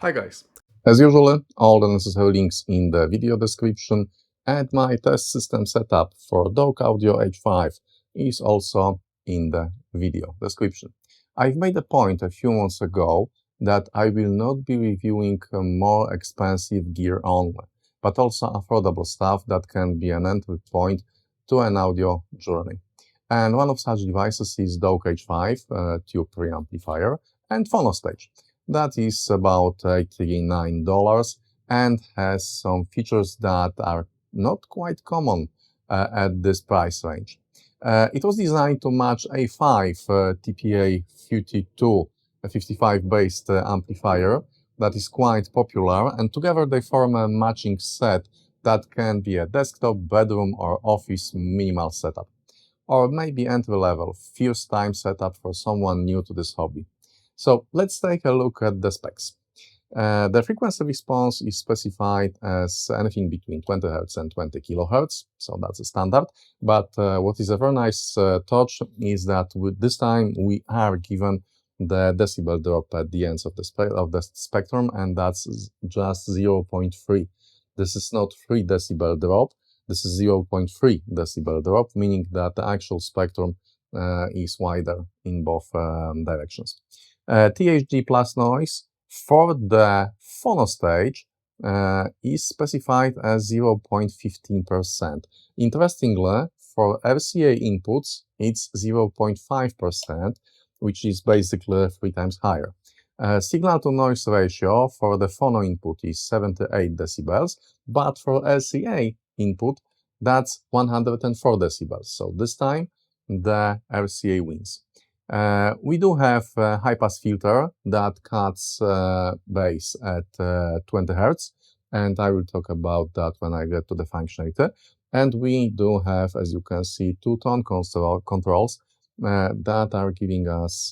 Hi guys! As usual, all the necessary links in the video description, and my test system setup for Douk Audio H5 is also in the video description. I've made a point a few months ago that I will not be reviewing more expensive gear only, but also affordable stuff that can be an entry point to an audio journey. And one of such devices is Douk H5 tube preamplifier and Phono Stage. That is about $89 and has some features that are not quite common at this price range. It was designed to match A5 TPA 55 based amplifier that is quite popular, and together they form a matching set that can be a desktop, bedroom or office minimal setup, or maybe entry-level, first-time setup for someone new to this hobby. So let's take a look at the specs. The frequency response is specified as anything between 20 Hz and 20 kHz, so that's a standard. But what is a very nice touch is that with this time we are given the decibel drop at the ends of the spectrum, and that's just 0.3. This is not 3 decibel drop, this is 0.3 decibel drop, meaning that the actual spectrum is wider in both directions. THD plus noise for the Phono Stage is specified as 0.15%. Interestingly, for RCA inputs, it's 0.5%, which is basically 3 times higher. Signal-to-noise ratio for the Phono input is 78 decibels, but for RCA input, that's 104 decibels. So this time, the RCA wins. We do have a high-pass filter that cuts bass at 20 Hz, and I will talk about that when I get to the functionality. And we do have, as you can see, 2 tone controls that are giving us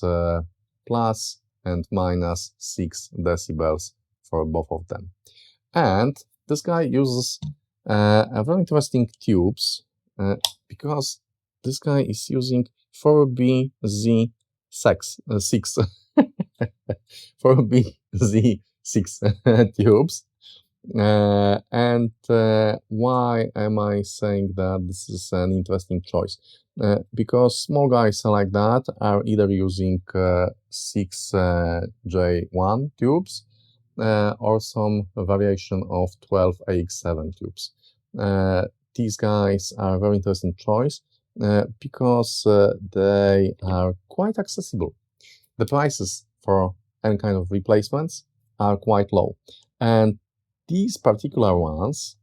plus and minus 6 decibels for both of them. And this guy uses a very interesting tubes because this guy is using 4BZ6 4BZ6 tubes. And why am I saying that this is an interesting choice? Because small guys like that are either using 6J1 tubes or some variation of 12AX7 tubes. These guys are a very interesting choice because they are quite accessible. The prices for any kind of replacements are quite low, and these particular ones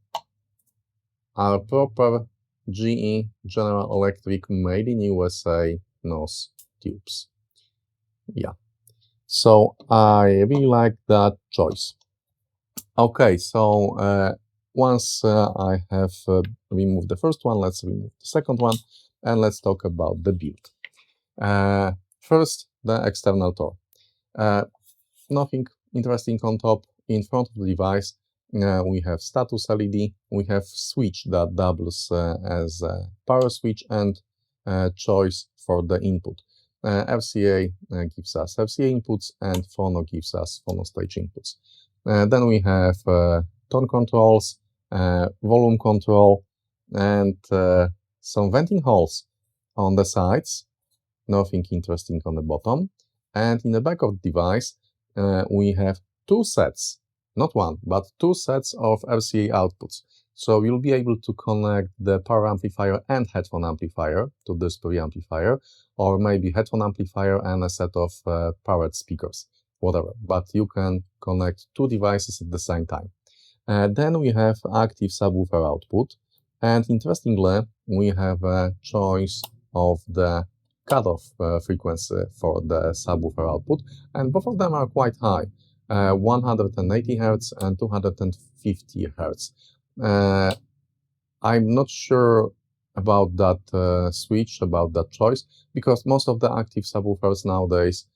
are proper GE General Electric made in USA NOS tubes. Yeah, so I really like that choice. Okay, so once I have removed the first one, let's remove the second one, and let's talk about the build. First, the external door. Nothing interesting on top. In front of the device, we have status LED, we have switch that doubles as a power switch and choice for the input. RCA gives us RCA inputs, and Phono gives us Phono Stage inputs. Then we have tone controls, volume control, and some venting holes on the sides. Nothing interesting on the bottom. And in the back of the device, we have 2 sets, not one, but 2 sets of RCA outputs. So you'll be able to connect the power amplifier and headphone amplifier to this preamplifier, or maybe headphone amplifier and a set of powered speakers, whatever. But you can connect 2 devices at the same time. Then we have active subwoofer output, and interestingly, we have a choice of the cutoff frequency for the subwoofer output, and both of them are quite high, 180 Hz and 250 Hz. I'm not sure about that switch, about that choice, because most of the active subwoofers nowadays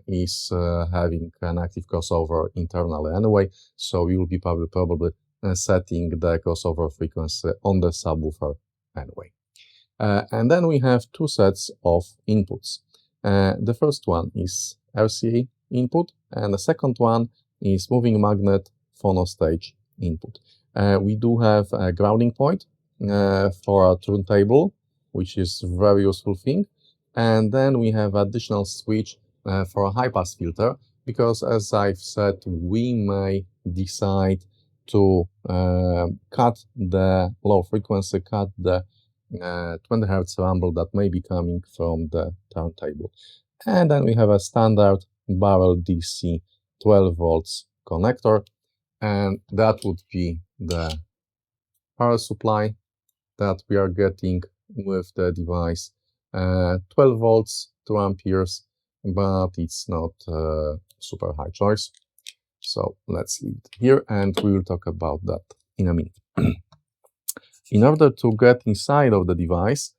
is having an active crossover internally anyway, so you will be probably setting the crossover frequency on the subwoofer anyway. And then we have 2 sets of inputs. The first one is RCA input, and the second one is moving magnet Phono Stage input. We do have a grounding point for a turntable, which is a very useful thing. And then we have additional switch for a high-pass filter, because as I've said, we may decide to cut the low frequency, cut the 20 Hz rumble that may be coming from the turntable. And then we have a standard barrel DC 12 volts connector, and that would be the power supply that we are getting with the device. 12 volts, 2 amperes, but it's not a super high choice. So let's leave it here, and we will talk about that in a minute. In order to get inside of the device,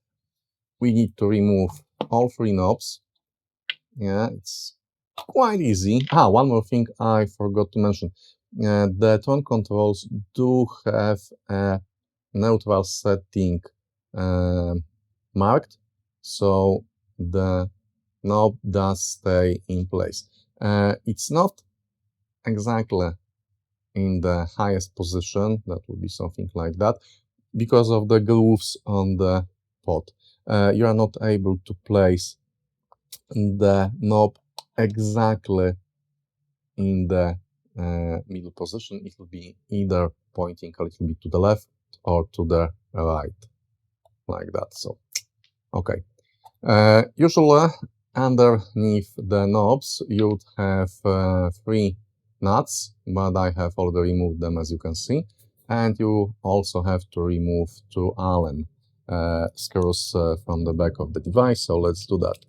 we need to remove all 3 knobs. Yeah, it's quite easy. One more thing I forgot to mention. The tone controls do have a neutral setting marked, so the knob does stay in place. It's not exactly in the highest position, that would be something like that, because of the grooves on the pot. You are not able to place the knob exactly in the middle position. It will be either pointing a little bit to the left or to the right, like that. So, okay. Usually, underneath the knobs, you'd have 3 nuts, but I have already removed them, as you can see. And you also have to remove 2 Allen screws from the back of the device. So let's do that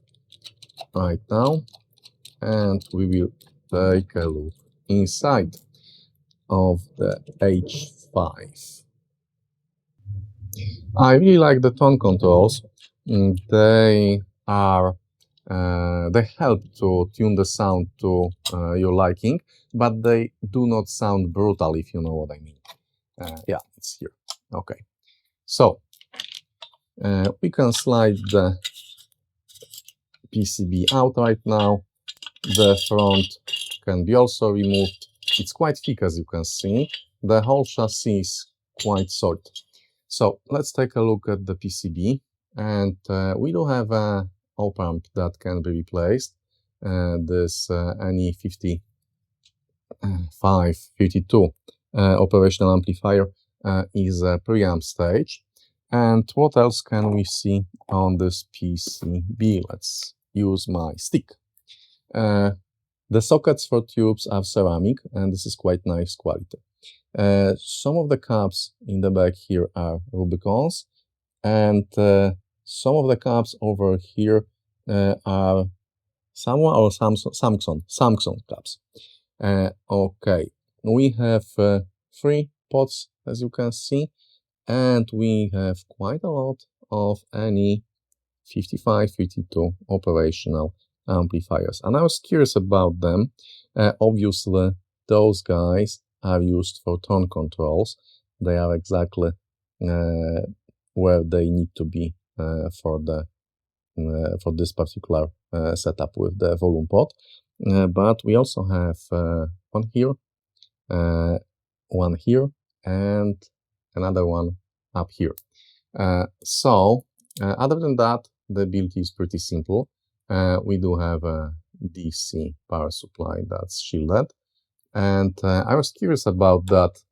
right now, and we will take a look inside of the H5. I really like the tone controls. They help to tune the sound to your liking, but they do not sound brutal, if you know what I mean. Yeah, it's here. Okay, so we can slide the PCB out right now. The front can be also removed. It's quite thick, as you can see. The whole chassis is quite solid. So let's take a look at the PCB. And we do have a opamp that can be replaced. This NE5552 operational amplifier is a preamp stage. And what else can we see on this PCB? Let's use my stick. The sockets for tubes are ceramic, and this is quite nice quality. Some of the caps in the back here are Rubicons, and some of the caps over here are Samsung caps. Okay, we have 3 pots, as you can see, and we have quite a lot of NE5552 operational amplifiers. And I was curious about them. Obviously, those guys are used for tone controls. They are exactly where they need to be for this particular setup with the volume pot. But we also have one here, and another one up here. So other than that, the build is pretty simple. We do have a DC power supply that's shielded. And I was curious about that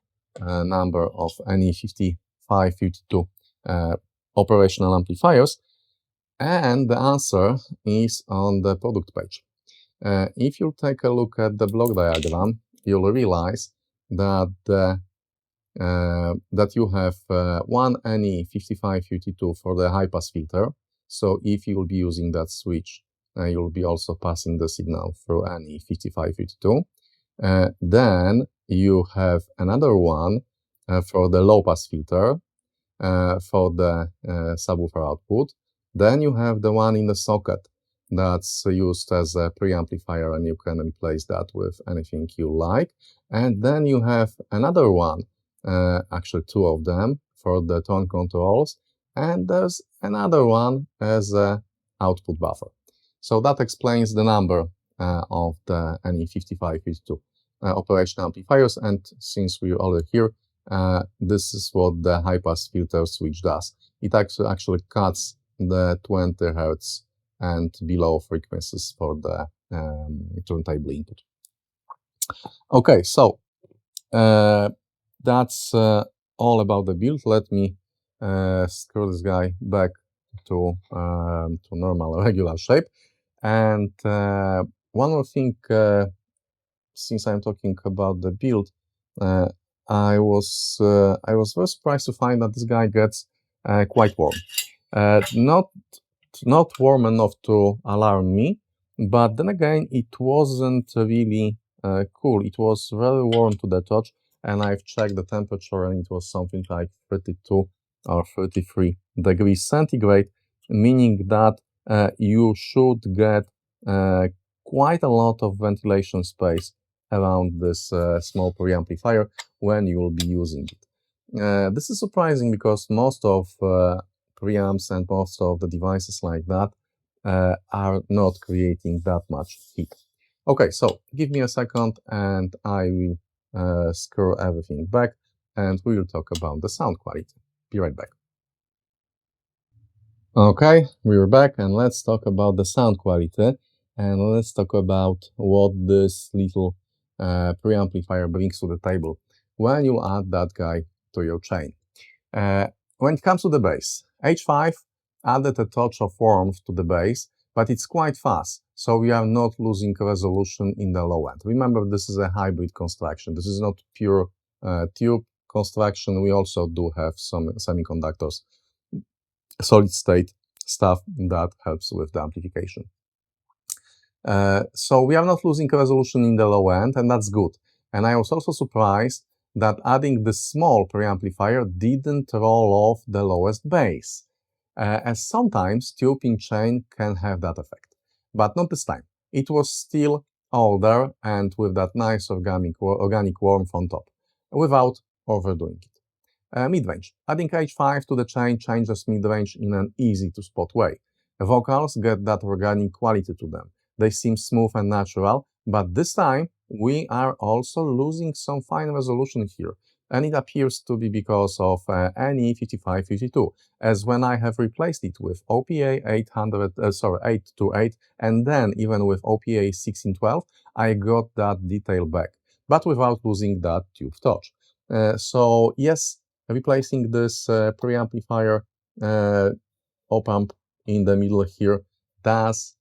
number of NE5552 operational amplifiers. And the answer is on the product page. If you take a look at the block diagram, you'll realize that that you have one NE5552 for the high-pass filter. So if you will be using that switch, you'll be also passing the signal through NE5552. Then you have another one for the low-pass filter for the subwoofer output. Then you have the one in the socket that's used as a preamplifier, and you can replace that with anything you like. And then you have another one, actually 2 of them, for the tone controls. And there's another one as an output buffer. So that explains the number of the NE5552. operational amplifiers, and since we're already here, this is what the high-pass filter switch does. It actually cuts the 20 Hz and below frequencies for the turntable input. Okay, so that's all about the build. Let me screw this guy back to normal regular shape. And one more thing, since I'm talking about the build, I was very surprised to find that this guy gets quite warm. Not warm enough to alarm me, but then again, it wasn't really cool. It was very warm to the touch, and I've checked the temperature, and it was something like 32 or 33 degrees centigrade, meaning that you should get quite a lot of ventilation space around this small preamplifier when you will be using it. This is surprising because most of preamps and most of the devices like that are not creating that much heat. Okay, so give me a second and I will screw everything back and we will talk about the sound quality. Be right back. Okay, we're back and let's talk about the sound quality and let's talk about what this little preamplifier brings to the table when you add that guy to your chain. When it comes to the bass, H5 added a touch of warmth to the bass, but it's quite fast, so we are not losing resolution in the low end. Remember, this is a hybrid construction. This is not pure tube construction. We also do have some semiconductors, solid state stuff that helps with the amplification. So we are not losing resolution in the low end, and that's good. And I was also surprised that adding the small preamplifier didn't roll off the lowest bass, as sometimes tubing chain can have that effect. But not this time. It was still all there and with that nice organic warmth on top, without overdoing it. Mid-range. Adding H5 to the chain changes mid-range in an easy-to-spot way. Vocals get that organic quality to them. They seem smooth and natural, but this time we are also losing some fine resolution here. And it appears to be because of NE5552, as when I have replaced it with OPA 828, and then even with OPA 1612, I got that detail back, but without losing that tube touch. So yes, replacing this preamplifier opamp in the middle here does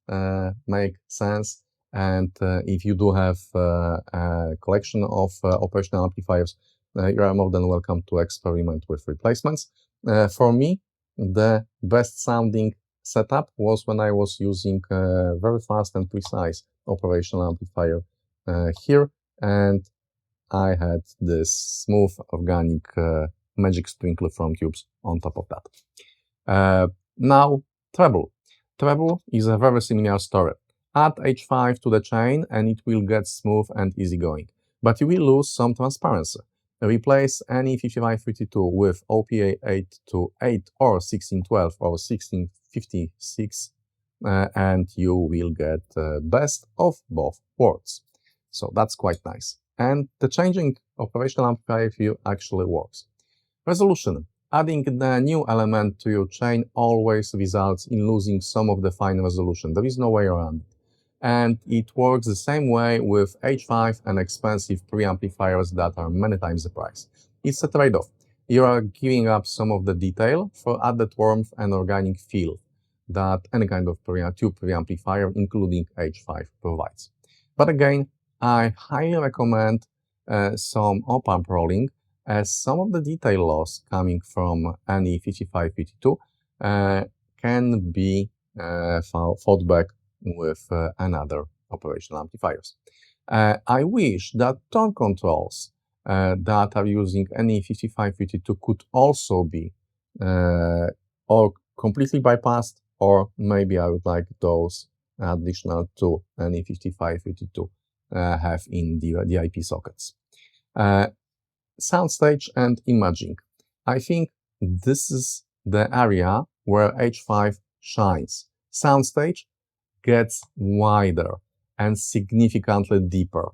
make sense. And if you do have a collection of operational amplifiers, you are more than welcome to experiment with replacements. For me, the best sounding setup was when I was using very fast and precise operational amplifier here, and I had this smooth organic magic sprinkler from tubes on top of that. Now, treble. Treble is a very similar story. Add H5 to the chain and it will get smooth and easygoing, but you will lose some transparency. Replace NE5552 with OPA 828 or 1612 or 1656 and you will get best of both worlds. So that's quite nice. And the changing operational amplifier view actually works. Resolution. Adding the new element to your chain always results in losing some of the fine resolution. There is no way around it. And it works the same way with H5 and expensive preamplifiers that are many times the price. It's a trade-off. You are giving up some of the detail for added warmth and organic feel that any kind of tube preamplifier, including H5, provides. But again, I highly recommend some opamp rolling, as some of the detail loss coming from NE5552 can be fought back with another operational amplifiers. I wish that tone controls that are using NE5552 could also be or completely bypassed, or maybe I would like those additional to NE5552 have in the IP sockets. Soundstage and imaging. I think this is the area where H5 shines. Soundstage gets wider and significantly deeper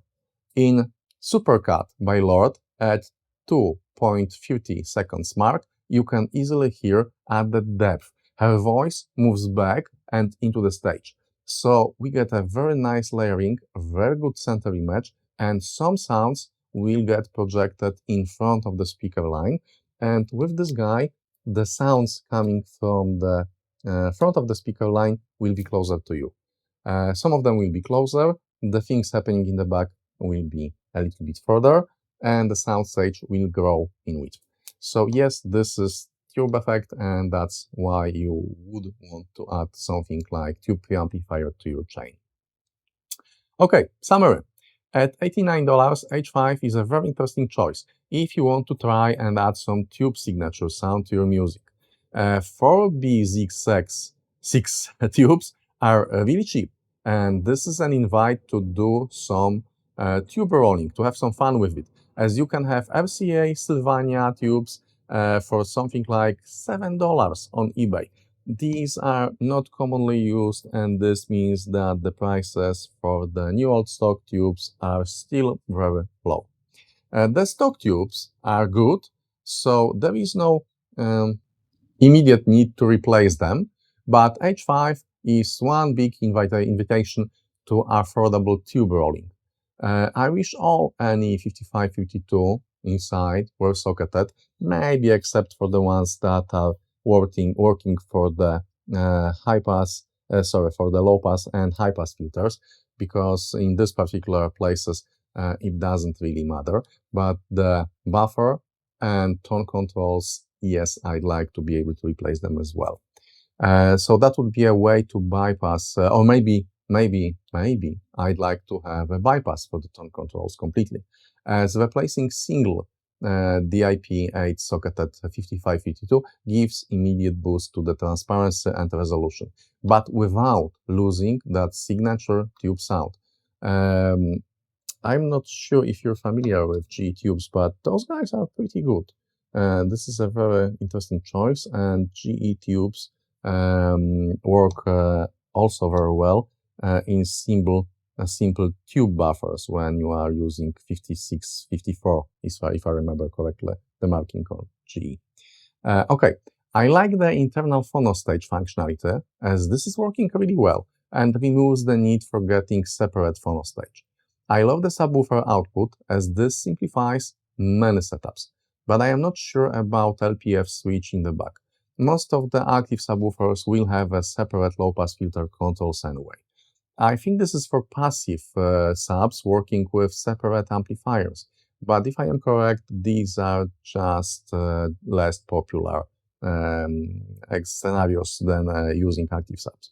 in Supercut by Lord at 2.50 seconds mark, you can easily hear at the depth. Her voice moves back and into the stage. So we get a very nice layering, very good center image, and some sounds will get projected in front of the speaker line. And with this guy, the sounds coming from the front of the speaker line will be closer to you. Some of them will be closer, the things happening in the back will be a little bit further, and the sound stage will grow in width. So yes, this is tube effect, and that's why you would want to add something like tube preamplifier to your chain. Okay, summary. At $89, H5 is a very interesting choice if you want to try and add some tube signature sound to your music. 4BZX6 tubes are really cheap, and this is an invite to do some tube rolling, to have some fun with it, as you can have FCA Sylvania tubes for something like $7 on eBay. These are not commonly used, and this means that the prices for the new old stock tubes are still very low. The stock tubes are good, so there is no immediate need to replace them, but H5 is one big invitation to affordable tube rolling. I wish all any 5552 inside were socketed, maybe except for the ones that are working for the for the low pass and high pass filters, because in this particular places it doesn't really matter. But the buffer and tone controls, yes, I'd like to be able to replace them as well. So that would be a way to bypass, or maybe I'd like to have a bypass for the tone controls completely, as replacing single DIP8 socketed 5552 gives immediate boost to the transparency and resolution, but without losing that signature tube sound. I'm not sure if you're familiar with GE tubes, but those guys are pretty good. This is a very interesting choice, and GE tubes work also very well in simple tube buffers when you are using 5654, if I remember correctly, the marking on GE. Okay, I like the internal phono stage functionality, as this is working really well and removes the need for getting separate phono stage. I love the subwoofer output, as this simplifies many setups, but I am not sure about LPF switch in the back. Most of the active subwoofers will have a separate low-pass filter controls anyway. I think this is for passive subs working with separate amplifiers, but if I am correct, these are just less popular scenarios than using active subs.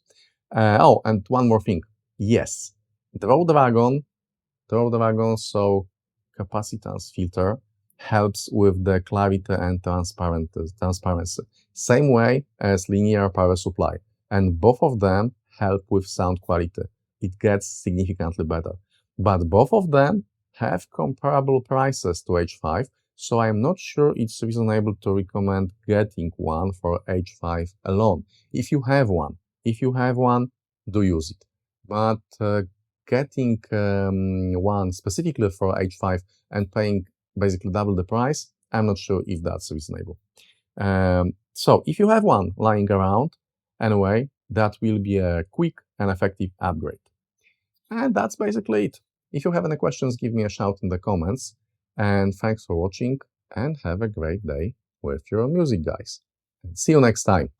Oh, and one more thing. Yes, Draw Dragon, so capacitance filter helps with the clarity and transparency, same way as linear power supply, and both of them help with sound quality. It gets significantly better, but both of them have comparable prices to H5, so I'm not sure it's reasonable to recommend getting one for H5 alone. If you have one, do use it, but getting one specifically for H5 and paying basically double the price, I'm not sure if that's reasonable. So if you have one lying around, anyway, that will be a quick and effective upgrade. And that's basically it. If you have any questions, give me a shout in the comments. And thanks for watching, and have a great day with your music, guys. And see you next time.